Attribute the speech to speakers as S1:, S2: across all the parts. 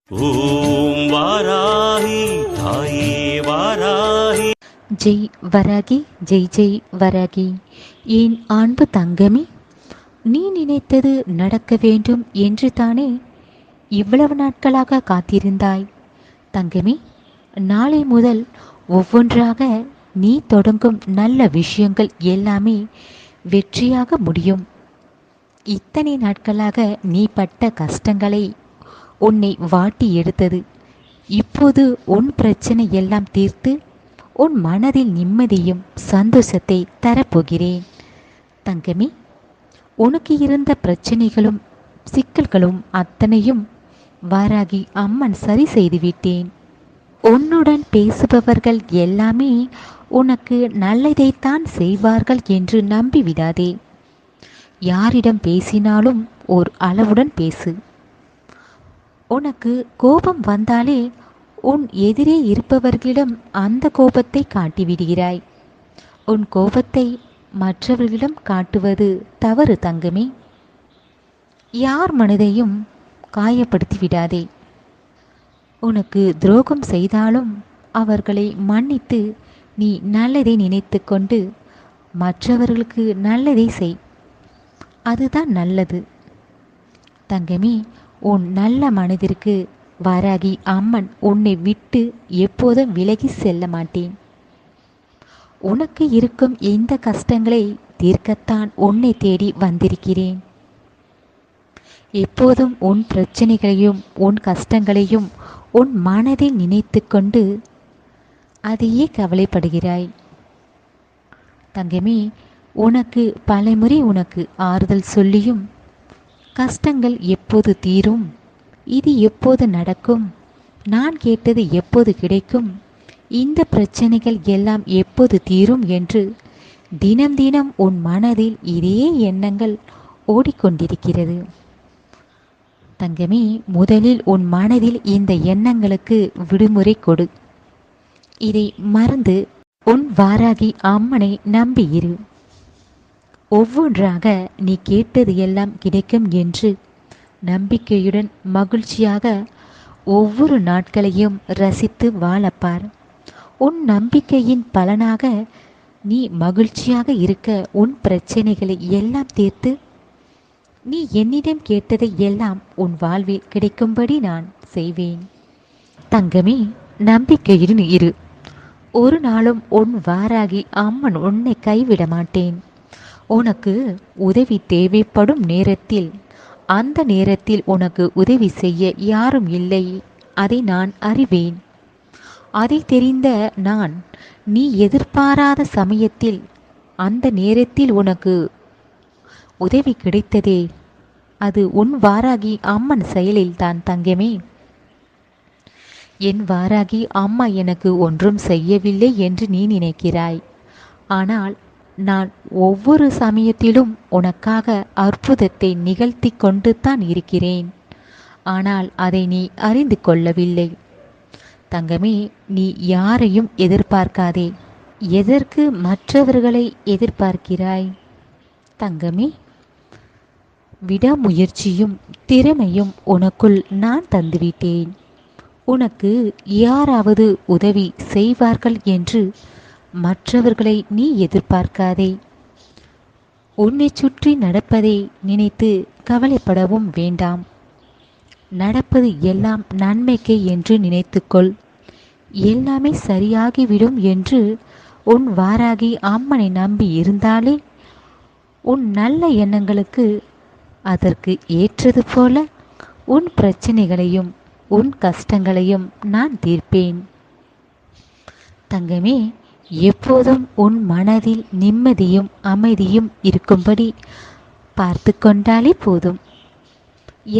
S1: ஓம் வாராகி தாயே வாராகி.
S2: ஜெய் வராகி, ஜெய் ஜெய் வராகி. என் அன்பு தங்கமே, நீ நினைத்தது நடக்க வேண்டும் என்று தானே இவ்வளவு நாட்களாக காத்திருந்தாய். தங்கமே, நாளை முதல் ஒவ்வொன்றாக நீ தொடங்கும் நல்ல விஷயங்கள் எல்லாமே வெற்றியாக முடியும். இத்தனை நாட்களாக நீ பட்ட கஷ்டங்களை உன்னை வாட்டி எடுத்தது இப்போது உன் பிரச்சனை எல்லாம் தீர்த்து உன் மனதில் நிம்மதியும் சந்தோஷத்தை தரப்போகிறேன். தங்கமே, உனக்கு இருந்த பிரச்சனைகளும் சிக்கல்களும் அத்தனையும் வாராகி அம்மன் சரி செய்து விட்டேன். உன்னுடன் பேசுபவர்கள் எல்லாமே உனக்கு நல்லதைத்தான் செய்வார்கள் என்று நம்பிவிடாதே. யாரிடம் பேசினாலும் ஓர் அளவுடன் பேசு. உனக்கு கோபம் வந்தாலே உன் எதிரே இருப்பவர்களிடம் அந்த கோபத்தை காட்டிவிடுகிறாய். உன் கோபத்தை மற்றவர்களிடம் காட்டுவது தவறு தங்கமே. யார் மனதையும் காயப்படுத்தி விடாதே. உனக்கு துரோகம் செய்தாலும் அவர்களை மன்னித்து நீ நல்லதை நினைத்து கொண்டு மற்றவர்களுக்கு நல்லதை செய். அதுதான் நல்லது தங்கமே. உன் நல்ல மனதிற்கு வாராகி அம்மன் உன்னை விட்டு எப்போதும் விலகி செல்ல மாட்டேன். உனக்கு இருக்கும் இந்த கஷ்டங்களை தீர்க்கத்தான் உன்னை தேடி வந்திருக்கிறேன். எப்போதும் உன் பிரச்சனைகளையும் உன் கஷ்டங்களையும் உன் மனதில் நினைத்து கொண்டு அதையே கவலைப்படுகிறாய். தங்கமே, உனக்கு பலமுறை உனக்கு ஆறுதல் சொல்லியும் கஷ்டங்கள் எப்போது தீரும், இது எப்போது நடக்கும், நான் கேட்டது எப்போது கிடைக்கும், இந்த பிரச்சனைகள் எல்லாம் எப்போது தீரும் என்று தினம் தினம் உன் மனதில் இதே எண்ணங்கள் ஓடிக்கொண்டிருக்கிறது. தங்கமே, முதலில் உன் மனதில் இந்த எண்ணங்களுக்கு விடுமுறை கொடு. இதை மறந்து உன் வாராகி அம்மனை நம்பியிரு. ஒவ்வொன்றாக நீ கேட்டது எல்லாம் கிடைக்கும் என்று நம்பிக்கையுடன் மகிழ்ச்சியாக ஒவ்வொரு நாட்களையும் ரசித்து வாழப்பார். உன் நம்பிக்கையின் பலனாக நீ மகிழ்ச்சியாக இருக்க உன் பிரச்சனைகளை எல்லாம் தீர்த்து நீ என்னிடம் கேட்டதை எல்லாம் உன் வாழ்வில் கிடைக்கும்படி நான் செய்வேன். தங்கமே, நம்பிக்கையுடன் இரு. ஒரு நாளும் உன் வாராகி அம்மன் உன்னை கைவிட மாட்டேன். உனக்கு உதவி தேவைப்படும் நேரத்தில் அந்த நேரத்தில் உனக்கு உதவி செய்ய யாரும் இல்லை, அதை நான் அறிவேன். அதை தெரிந்த நான் நீ எதிர்பாராத சமயத்தில் அந்த நேரத்தில் உனக்கு உதவி கிடைத்ததே, அது உன் வாராகி அம்மன் செயலில் தான் தங்கமே. என் வாராகி அம்மா எனக்கு ஒன்றும் செய்யவில்லை என்று நீ நினைக்கிறாய். ஆனால் நான் ஒவ்வொரு சமயத்திலும் உனக்காக அற்புதத்தை நிகழ்த்தி கொண்டு தான் இருக்கிறேன். ஆனால் அதை நீ அறிந்து கொள்ளவில்லை. தங்கமே, நீ யாரையும் எதிர்பார்க்காதே. எதற்கு மற்றவர்களை எதிர்பார்க்கிறாய்? தங்கமே, விடாமுயற்சியும் திறமையும் உனக்குள் நான் தந்துவிட்டேன். உனக்கு யாராவது உதவி செய்வார்கள் என்று மற்றவர்களை நீ எதிர்பார்க்காதே. உன்னை சுற்றி நடப்பதை நினைத்து கவலைப்படவும் வேண்டாம். நடப்பது எல்லாம் நன்மைக்கு என்று நினைத்துக்கொள். எல்லாமே சரியாகிவிடும் என்று உன் வாராகி அம்மனை நம்பி இருந்தாலே உன் நல்ல எண்ணங்களுக்கு அதற்கு ஏற்றது போல உன் பிரச்சனைகளையும் உன் கஷ்டங்களையும் நான் தீர்ப்பேன். தங்கமே, எப்போதும் உன் மனதில் நிம்மதியும் அமைதியும் இருக்கும்படி பார்த்து கொண்டாலே போதும்.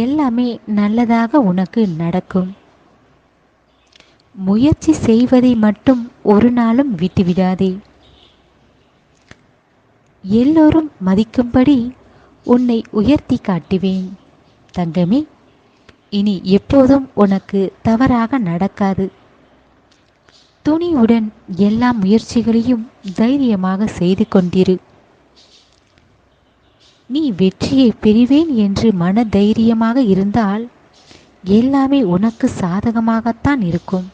S2: எல்லாமே நல்லதாக உனக்கு நடக்கும். முயற்சி செய்வதை மட்டும் ஒரு நாளும் விட்டுவிடாதே. எல்லோரும் மதிக்கும்படி உன்னை உயர்த்தி காட்டுவேன். தங்கமே, இனி எப்போதும் உனக்கு தவறாக நடக்காது. துணிவுடன் எல்லா முயற்சிகளையும் தைரியமாக செய்து கொண்டிரு. நீ வெற்றியை பெறுவேன் என்று மன தைரியமாக இருந்தால் எல்லாமே உனக்கு சாதகமாகத்தான் இருக்கும்.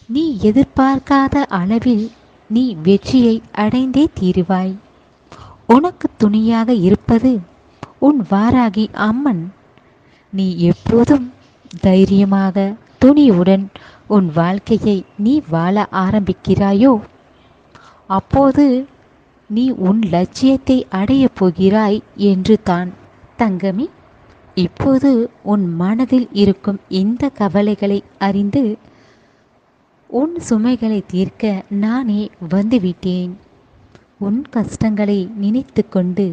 S2: நீ எதிர்பார்க்காத அளவில் நீ வெற்றியை அடைந்தே தீருவாய். உனக்கு துணையாக இருப்பது உன் வாராகி அம்மன். நீ எப்போதும் தைரியமாக துணியுடன் உன் வாழ்க்கையை நீ வாழ ஆரம்பிக்கிறாயோ அப்போது நீ உன் லட்சியத்தை அடையப் போகிறாய் என்று தான். தங்கமே, இப்போது உன் மனதில் இருக்கும் இந்த கவலைகளை அறிந்து உன் சுமைகளை தீர்க்க நானே வந்துவிட்டேன். உன் கஷ்டங்களை நினைத்து கொண்டு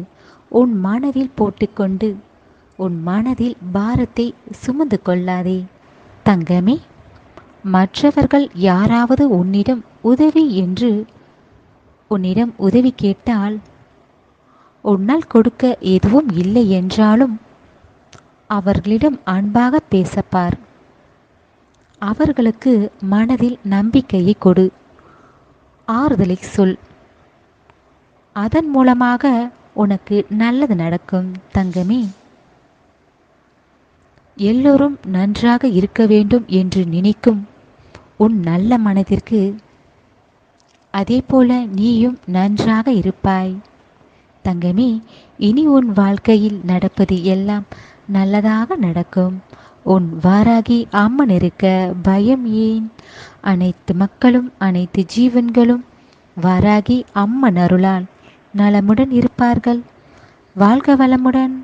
S2: உன் மனதில் போட்டுக்கொண்டு உன் மனதில் பாரத்தை சுமந்து கொள்ளாதே. தங்கமே, மற்றவர்கள் யாராவது உன்னிடம் உதவி என்று உன்னிடம் உதவி கேட்டால் உன்னால் கொடுக்க எதுவும் இல்லை என்றாலும் அவர்களிடம் அன்பாக பேசப்பார். அவர்களுக்கு மனதில் நம்பிக்கையை கொடு, ஆறுதலை சொல். அதன் மூலமாக உனக்கு நல்லது நடக்கும். தங்கமே, எல்லோரும் நன்றாக இருக்க வேண்டும் என்று நினைக்கும் உன் நல்ல மனதிற்கு அதே போல நீயும் நன்றாக இருப்பாய். தங்கமே, இனி உன் வாழ்க்கையில் நடப்பது எல்லாம் நல்லதாக நடக்கும். உன் வாராகி அம்மன் இருக்க பயம் ஏன்? அனைத்து மக்களும் அனைத்து ஜீவன்களும் வாராகி அம்மன் அருளால் நலமுடன் இருப்பார்கள். வாழ்க வளமுடன்.